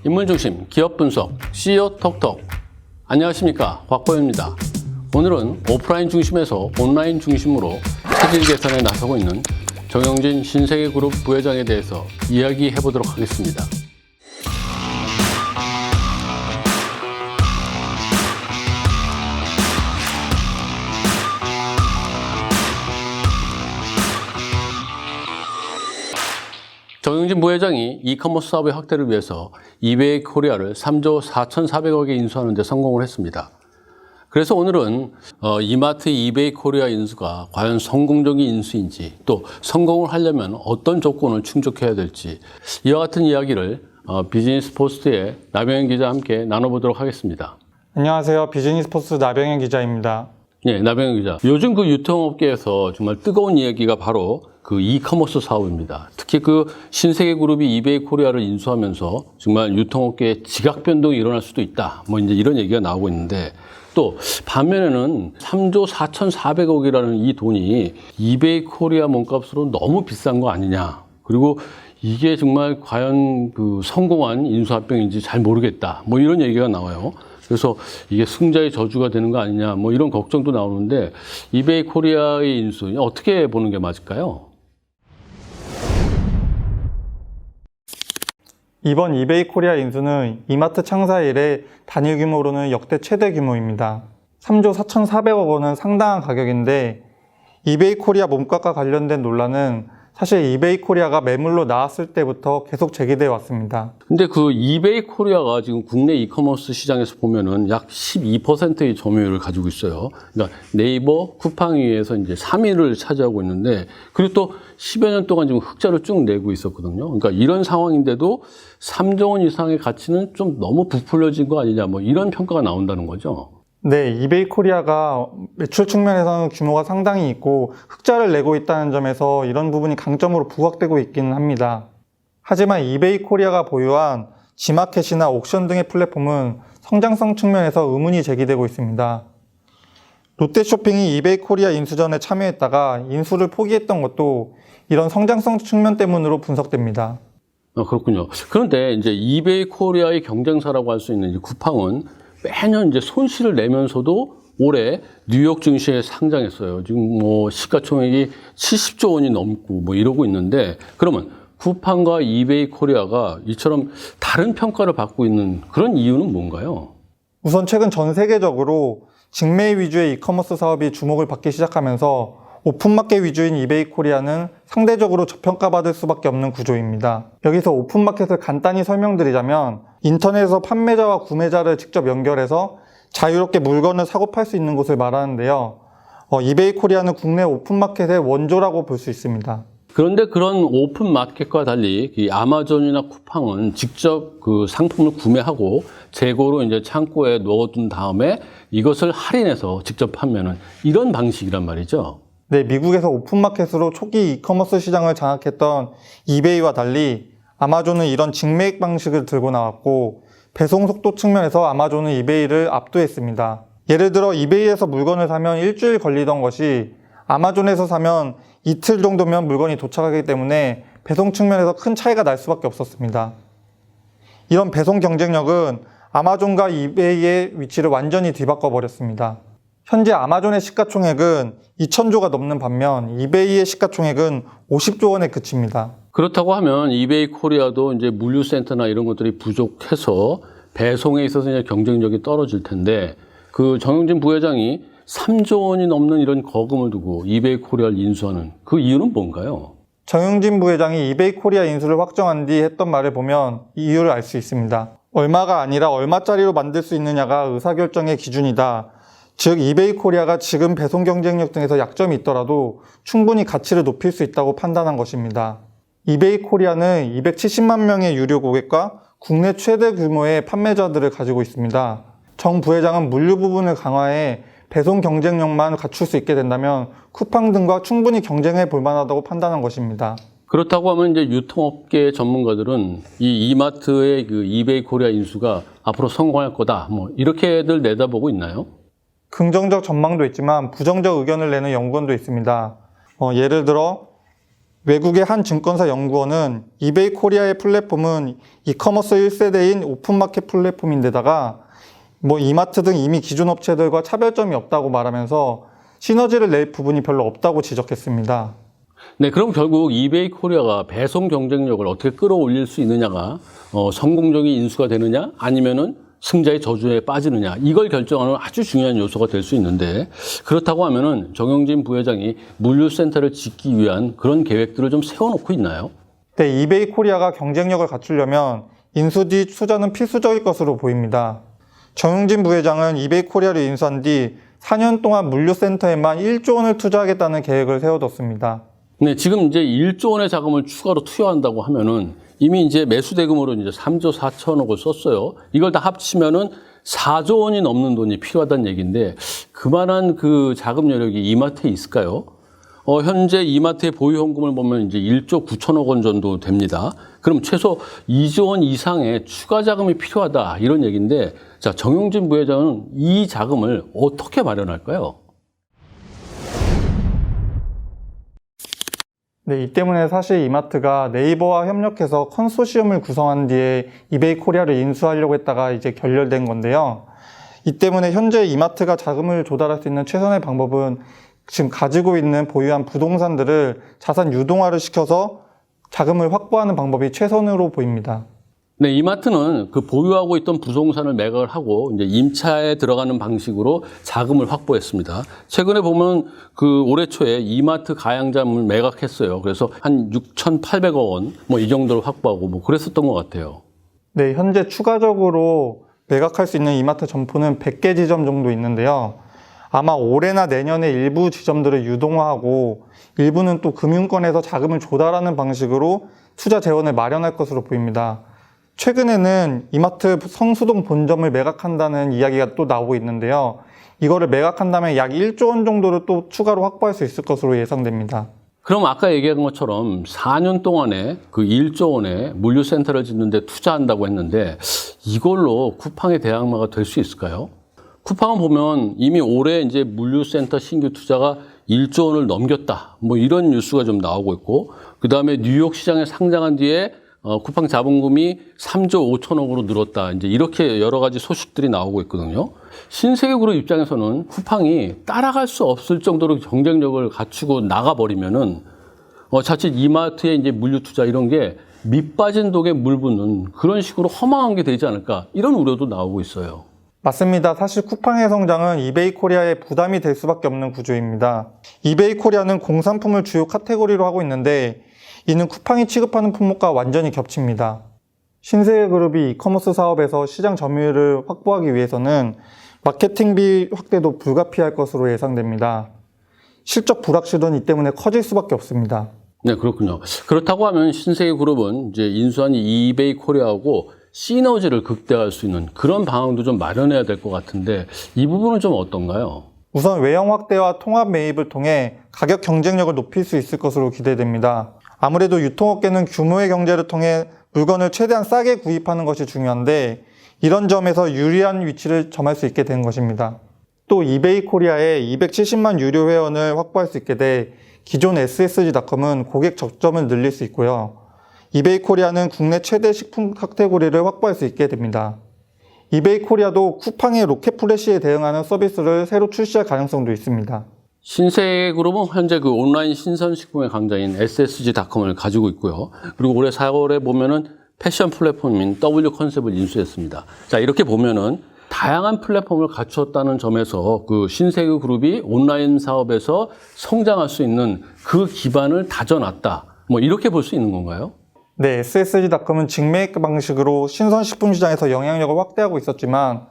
인물중심 기업분석 CEO 톡톡. 안녕하십니까, 곽보현입니다. 오늘은 오프라인 중심에서 온라인 중심으로 체질 개선에 나서고 있는 정영진 신세계그룹 부회장에 대해서 이야기해 보도록 하겠습니다. 정영진 부회장이 이커머스 사업의 확대를 위해서 이베이 코리아를 3조 4,400억에 인수하는 데 성공을 했습니다. 그래서 오늘은 이마트 이베이 코리아 인수가 과연 성공적인 인수인지, 또 성공을 하려면 어떤 조건을 충족해야 될지, 이와 같은 이야기를 비즈니스 포스트의 나병현 기자와 함께 나눠보도록 하겠습니다. 안녕하세요. 비즈니스 포스트 나병현 기자입니다. 네, 나병현 기자. 요즘 그 유통업계에서 정말 뜨거운 이야기가 바로 그 이커머스 사업입니다. 특히 그 신세계그룹이 이베이 코리아를 인수하면서 정말 유통업계에 지각 변동이 일어날 수도 있다, 뭐 이제 이런 얘기가 나오고 있는데, 또 반면에는 3조 4,400억이라는 이 돈이 이베이 코리아 몸값으로 너무 비싼 거 아니냐, 그리고 이게 정말 과연 그 성공한 인수합병인지 잘 모르겠다, 뭐 이런 얘기가 나와요. 그래서 이게 승자의 저주가 되는 거 아니냐, 뭐 이런 걱정도 나오는데, 이베이 코리아의 인수 어떻게 보는 게 맞을까요? 이번 이베이 코리아 인수는 이마트 창사 이래 단일 규모로는 역대 최대 규모입니다. 3조 4,400억 원은 상당한 가격인데, 이베이 코리아 몸값과 관련된 논란은 사실 이베이 코리아가 매물로 나왔을 때부터 계속 제기되어 왔습니다. 근데 그 이베이 코리아가 지금 국내 이커머스 시장에서 보면은 약 12%의 점유율을 가지고 있어요. 그러니까 네이버, 쿠팡위에서 이제 3위를 차지하고 있는데, 그리고 또 10여 년 동안 지금 흑자를 쭉 내고 있었거든요. 그러니까 이런 상황인데도 3조 원 이상의 가치는 좀 너무 부풀려진 거 아니냐, 뭐 이런 평가가 나온다는 거죠. 네, 이베이 코리아가 매출 측면에서는 규모가 상당히 있고 흑자를 내고 있다는 점에서 이런 부분이 강점으로 부각되고 있기는 합니다. 하지만 이베이 코리아가 보유한 지마켓이나 옥션 등의 플랫폼은 성장성 측면에서 의문이 제기되고 있습니다. 롯데쇼핑이 이베이 코리아 인수전에 참여했다가 인수를 포기했던 것도 이런 성장성 측면 때문으로 분석됩니다. 그렇군요. 그런데 이제 이베이 코리아의 경쟁사라고 할 수 있는 이 쿠팡은 매년 이제 손실을 내면서도 올해 뉴욕 증시에 상장했어요. 지금 뭐 시가총액이 70조 원이 넘고 뭐 이러고 있는데, 그러면 쿠팡과 이베이 코리아가 이처럼 다른 평가를 받고 있는 그런 이유는 뭔가요? 우선 최근 전 세계적으로 직매입 위주의 이커머스 사업이 주목을 받기 시작하면서 오픈마켓 위주인 이베이 코리아는 상대적으로 저평가받을 수밖에 없는 구조입니다. 여기서 오픈마켓을 간단히 설명드리자면, 인터넷에서 판매자와 구매자를 직접 연결해서 자유롭게 물건을 사고 팔 수 있는 곳을 말하는데요. 이베이 코리아는 국내 오픈마켓의 원조라고 볼 수 있습니다. 그런데 그런 오픈마켓과 달리 이 아마존이나 쿠팡은 직접 그 상품을 구매하고 재고로 이제 창고에 넣어둔 다음에 이것을 할인해서 직접 판매하는 이런 방식이란 말이죠. 네, 미국에서 오픈마켓으로 초기 이커머스 시장을 장악했던 이베이와 달리 아마존은 이런 직매입 방식을 들고 나왔고, 배송 속도 측면에서 아마존은 이베이를 압도했습니다. 예를 들어 이베이에서 물건을 사면 일주일 걸리던 것이 아마존에서 사면 이틀 정도면 물건이 도착하기 때문에 배송 측면에서 큰 차이가 날 수밖에 없었습니다. 이런 배송 경쟁력은 아마존과 이베이의 위치를 완전히 뒤바꿔 버렸습니다. 현재 아마존의 시가총액은 2,000조가 넘는 반면 이베이의 시가총액은 50조 원에 그칩니다. 그렇다고 하면 이베이 코리아도 이제 물류센터나 이런 것들이 부족해서 배송에 있어서 이제 경쟁력이 떨어질 텐데, 그 정영진 부회장이 3조 원이 넘는 이런 거금을 두고 이베이 코리아를 인수하는 그 이유는 뭔가요? 정영진 부회장이 이베이 코리아 인수를 확정한 뒤 했던 말을 보면 이 이유를 알 수 있습니다. 얼마가 아니라 얼마짜리로 만들 수 있느냐가 의사결정의 기준이다. 즉 이베이 코리아가 지금 배송 경쟁력 등에서 약점이 있더라도 충분히 가치를 높일 수 있다고 판단한 것입니다. 이베이 코리아는 270만 명의 유료 고객과 국내 최대 규모의 판매자들을 가지고 있습니다. 정 부회장은 물류 부분을 강화해 배송 경쟁력만 갖출 수 있게 된다면 쿠팡 등과 충분히 경쟁해 볼 만하다고 판단한 것입니다. 그렇다고 하면 이제 유통업계 전문가들은 이 이마트의 그 이베이 코리아 인수가 앞으로 성공할 거다, 뭐 이렇게들 내다보고 있나요? 긍정적 전망도 있지만 부정적 의견을 내는 연구원도 있습니다. 예를 들어 외국의 한 증권사 연구원은 이베이 코리아의 플랫폼은 이커머스 1세대인 오픈마켓 플랫폼인데다가 이마트 등 이미 기존 업체들과 차별점이 없다고 말하면서 시너지를 낼 부분이 별로 없다고 지적했습니다. 네, 그럼 결국 이베이 코리아가 배송 경쟁력을 어떻게 끌어올릴 수 있느냐가 성공적인 인수가 되느냐 아니면은 승자의 저주에 빠지느냐 이걸 결정하는 아주 중요한 요소가 될 수 있는데 그렇다고 하면은 정영진 부회장이 물류센터를 짓기 위한 그런 계획들을 좀 세워놓고 있나요? 네, 이베이 코리아가 경쟁력을 갖추려면 인수 뒤 투자는 필수적일 것으로 보입니다. 정영진 부회장은 이베이 코리아를 인수한 뒤 4년 동안 물류센터에만 1조 원을 투자하겠다는 계획을 세워뒀습니다. 네, 지금 이제 1조 원의 자금을 추가로 투여한다고 하면은 이미 이제 매수 대금으로 이제 3조 4천억을 썼어요. 이걸 다 합치면은 4조 원이 넘는 돈이 필요하다는 얘기인데 그만한 그 자금 여력이 이마트에 있을까요? 현재 이마트의 보유 현금을 보면 이제 1조 9천억 원 정도 됩니다. 그럼 최소 2조 원 이상의 추가 자금이 필요하다 이런 얘기인데 자, 정영진 부회장은 이 자금을 어떻게 마련할까요? 네, 이 때문에 사실 이마트가 네이버와 협력해서 컨소시엄을 구성한 뒤에 이베이 코리아를 인수하려고 했다가 이제 결렬된 건데요. 이 때문에 현재 이마트가 자금을 조달할 수 있는 최선의 방법은 지금 가지고 있는 보유한 부동산들을 자산 유동화를 시켜서 자금을 확보하는 방법이 최선으로 보입니다. 네, 이마트는 그 보유하고 있던 부동산을 매각을 하고 이제 임차에 들어가는 방식으로 자금을 확보했습니다. 최근에 보면 그 올해 초에 이마트 가양점을 매각했어요. 그래서 한 6,800억 원 이 정도를 확보하고 그랬었던 것 같아요. 네, 현재 추가적으로 매각할 수 있는 이마트 점포는 100개 지점 정도 있는데요. 아마 올해나 내년에 일부 지점들을 유동화하고 일부는 또 금융권에서 자금을 조달하는 방식으로 투자 재원을 마련할 것으로 보입니다. 최근에는 이마트 성수동 본점을 매각한다는 이야기가 또 나오고 있는데요. 이거를 매각한다면 약 1조 원 정도를 또 추가로 확보할 수 있을 것으로 예상됩니다. 그럼 아까 얘기한 것처럼 4년 동안에 그 1조 원의 물류센터를 짓는 데 투자한다고 했는데 이걸로 쿠팡의 대항마가 될 수 있을까요? 쿠팡은 보면 이미 올해 이제 물류센터 신규 투자가 1조 원을 넘겼다. 이런 뉴스가 좀 나오고 있고 그다음에 뉴욕 시장에 상장한 뒤에 쿠팡 자본금이 3조 5천억으로 늘었다. 이제 이렇게 여러 가지 소식들이 나오고 있거든요. 신세계그룹 입장에서는 쿠팡이 따라갈 수 없을 정도로 경쟁력을 갖추고 나가버리면은 자칫 이마트의 이제 물류 투자 이런 게 밑빠진 독에 물 붓는 그런 식으로 허망한 게 되지 않을까 이런 우려도 나오고 있어요. 맞습니다. 사실 쿠팡의 성장은 이베이 코리아의 부담이 될 수밖에 없는 구조입니다. 이베이 코리아는 공산품을 주요 카테고리로 하고 있는데 이는 쿠팡이 취급하는 품목과 완전히 겹칩니다. 신세계그룹이 이커머스 사업에서 시장 점유율을 확보하기 위해서는 마케팅비 확대도 불가피할 것으로 예상됩니다. 실적 불확실은 이 때문에 커질 수밖에 없습니다. 네, 그렇군요. 그렇다고 하면 신세계그룹은 이제 인수한 이베이 코리아하고 시너지를 극대화할 수 있는 그런 방향도 좀 마련해야 될 것 같은데 이 부분은 좀 어떤가요? 우선 외형 확대와 통합 매입을 통해 가격 경쟁력을 높일 수 있을 것으로 기대됩니다. 아무래도 유통업계는 규모의 경제를 통해 물건을 최대한 싸게 구입하는 것이 중요한데 이런 점에서 유리한 위치를 점할 수 있게 된 것입니다. 또 이베이 코리아에 270만 유료 회원을 확보할 수 있게 돼 기존 SSG닷컴은 고객 접점을 늘릴 수 있고요. 이베이 코리아는 국내 최대 식품 카테고리를 확보할 수 있게 됩니다. 이베이 코리아도 쿠팡의 로켓 플래시에 대응하는 서비스를 새로 출시할 가능성도 있습니다. 신세계그룹은 현재 그 온라인 신선식품의 강자인 SSG닷컴을 가지고 있고요. 그리고 올해 4월에 보면은 패션 플랫폼인 W컨셉을 인수했습니다. 자, 이렇게 보면은 다양한 플랫폼을 갖추었다는 점에서 그 신세계그룹이 온라인 사업에서 성장할 수 있는 그 기반을 다져놨다. 이렇게 볼 수 있는 건가요? 네, SSG닷컴은 직매입 방식으로 신선식품 시장에서 영향력을 확대하고 있었지만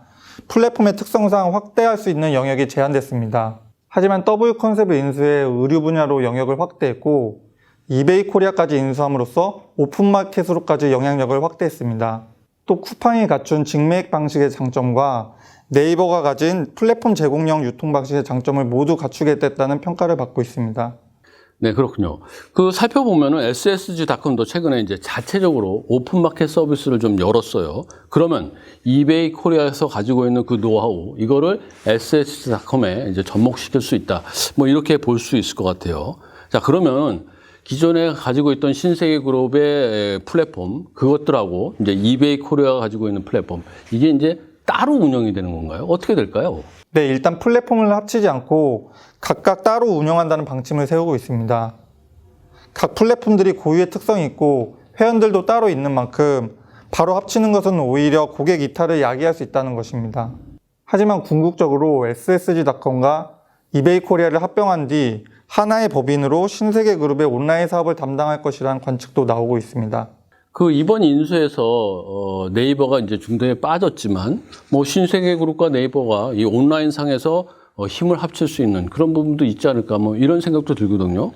플랫폼의 특성상 확대할 수 있는 영역이 제한됐습니다. 하지만 W컨셉을 인수해 의류 분야로 영역을 확대했고 이베이 코리아까지 인수함으로써 오픈마켓으로까지 영향력을 확대했습니다. 또 쿠팡이 갖춘 직매입 방식의 장점과 네이버가 가진 플랫폼 제공형 유통 방식의 장점을 모두 갖추게 됐다는 평가를 받고 있습니다. 네, 그렇군요. 그 살펴보면은 SSG닷컴도 최근에 이제 자체적으로 오픈마켓 서비스를 좀 열었어요. 그러면 이베이 코리아에서 가지고 있는 그 노하우, 이거를 SSG닷컴에 이제 접목시킬 수 있다. 이렇게 볼 수 있을 것 같아요. 자, 그러면 기존에 가지고 있던 신세계그룹의 플랫폼 그것들하고 이제 이베이 코리아가 가지고 있는 플랫폼 이게 이제 따로 운영이 되는 건가요? 어떻게 될까요? 네, 일단 플랫폼을 합치지 않고 각각 따로 운영한다는 방침을 세우고 있습니다. 각 플랫폼들이 고유의 특성이 있고 회원들도 따로 있는 만큼 바로 합치는 것은 오히려 고객 이탈을 야기할 수 있다는 것입니다. 하지만 궁극적으로 SSG닷컴과 이베이 코리아를 합병한 뒤 하나의 법인으로 신세계그룹의 온라인 사업을 담당할 것이라는 관측도 나오고 있습니다. 그 이번 인수에서 네이버가 이제 중도에 빠졌지만 뭐 신세계그룹과 네이버가 이 온라인 상에서 힘을 합칠 수 있는 그런 부분도 있지 않을까 뭐 이런 생각도 들거든요.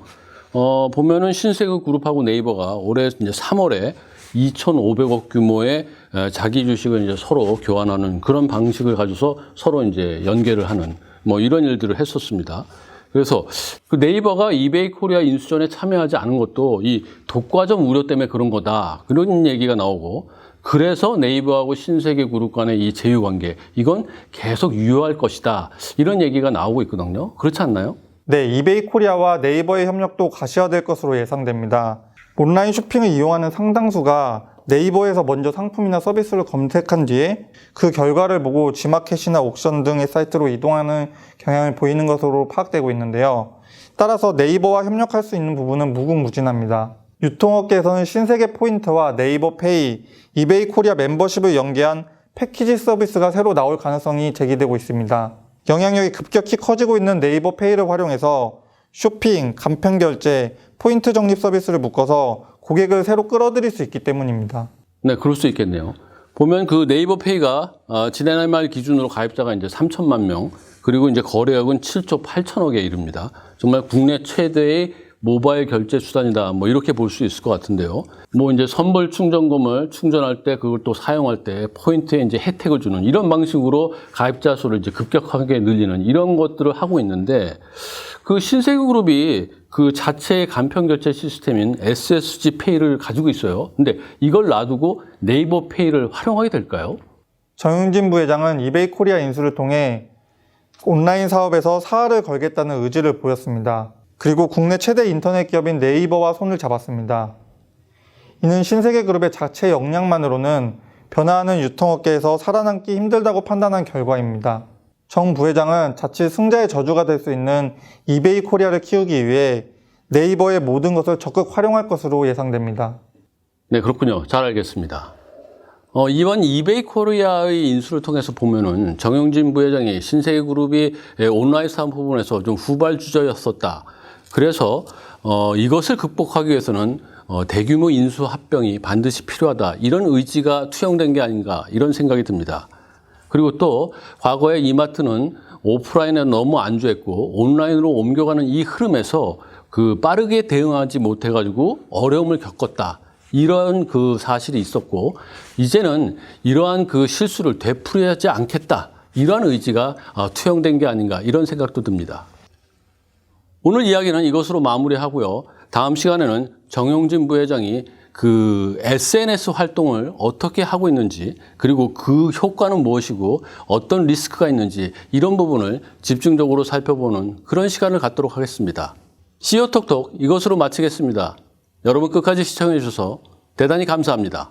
보면은 신세계그룹하고 네이버가 올해 이제 3월에 2,500억 규모의 자기 주식을 이제 서로 교환하는 그런 방식을 가져서 서로 이제 연계를 하는 뭐 이런 일들을 했었습니다. 그래서 그 네이버가 이베이 코리아 인수전에 참여하지 않은 것도 이 독과점 우려 때문에 그런 거다. 그런 얘기가 나오고 그래서 네이버하고 신세계그룹 간의 이 제휴관계 이건 계속 유효할 것이다. 이런 얘기가 나오고 있거든요. 그렇지 않나요? 네, 이베이 코리아와 네이버의 협력도 가시화될 것으로 예상됩니다. 온라인 쇼핑을 이용하는 상당수가 네이버에서 먼저 상품이나 서비스를 검색한 뒤에 그 결과를 보고 G마켓이나 옥션 등의 사이트로 이동하는 경향을 보이는 것으로 파악되고 있는데요. 따라서 네이버와 협력할 수 있는 부분은 무궁무진합니다. 유통업계에서는 신세계 포인트와 네이버 페이, 이베이 코리아 멤버십을 연계한 패키지 서비스가 새로 나올 가능성이 제기되고 있습니다. 영향력이 급격히 커지고 있는 네이버 페이를 활용해서 쇼핑, 간편 결제, 포인트 적립 서비스를 묶어서 고객을 새로 끌어들일 수 있기 때문입니다. 네, 그럴 수 있겠네요. 보면 그 네이버 페이가 지난해 말 기준으로 가입자가 이제 3천만 명, 그리고 이제 거래액은 7조 8천억에 이릅니다. 정말 국내 최대의 모바일 결제 수단이다. 뭐 이렇게 볼 수 있을 것 같은데요. 뭐 이제 선불 충전금을 충전할 때 그걸 또 사용할 때 포인트에 이제 혜택을 주는 이런 방식으로 가입자 수를 이제 급격하게 늘리는 이런 것들을 하고 있는데 그 신세계그룹이 그 자체의 간편 결제 시스템인 SSG 페이를 가지고 있어요. 근데 이걸 놔두고 네이버 페이를 활용하게 될까요? 정용진 부회장은 이베이 코리아 인수를 통해 온라인 사업에서 사활을 걸겠다는 의지를 보였습니다. 그리고 국내 최대 인터넷 기업인 네이버와 손을 잡았습니다. 이는 신세계그룹의 자체 역량만으로는 변화하는 유통업계에서 살아남기 힘들다고 판단한 결과입니다. 정 부회장은 자칫 승자의 저주가 될 수 있는 이베이 코리아를 키우기 위해 네이버의 모든 것을 적극 활용할 것으로 예상됩니다. 네, 그렇군요. 잘 알겠습니다. 이번 이베이 코리아의 인수를 통해서 보면은 정용진 부회장이 신세계그룹이 온라인 사업 부분에서 좀 후발주자였었다. 그래서 이것을 극복하기 위해서는 대규모 인수 합병이 반드시 필요하다. 이런 의지가 투영된 게 아닌가 이런 생각이 듭니다. 그리고 또 과거에 이마트는 오프라인에 너무 안주했고 온라인으로 옮겨가는 이 흐름에서 그 빠르게 대응하지 못해가지고 어려움을 겪었다. 이런 그 사실이 있었고 이제는 이러한 그 실수를 되풀이하지 않겠다. 이러한 의지가 투영된 게 아닌가 이런 생각도 듭니다. 오늘 이야기는 이것으로 마무리하고요. 다음 시간에는 정용진 부회장이 그 SNS 활동을 어떻게 하고 있는지 그리고 그 효과는 무엇이고 어떤 리스크가 있는지 이런 부분을 집중적으로 살펴보는 그런 시간을 갖도록 하겠습니다. CEO톡톡 이것으로 마치겠습니다. 여러분 끝까지 시청해 주셔서 대단히 감사합니다.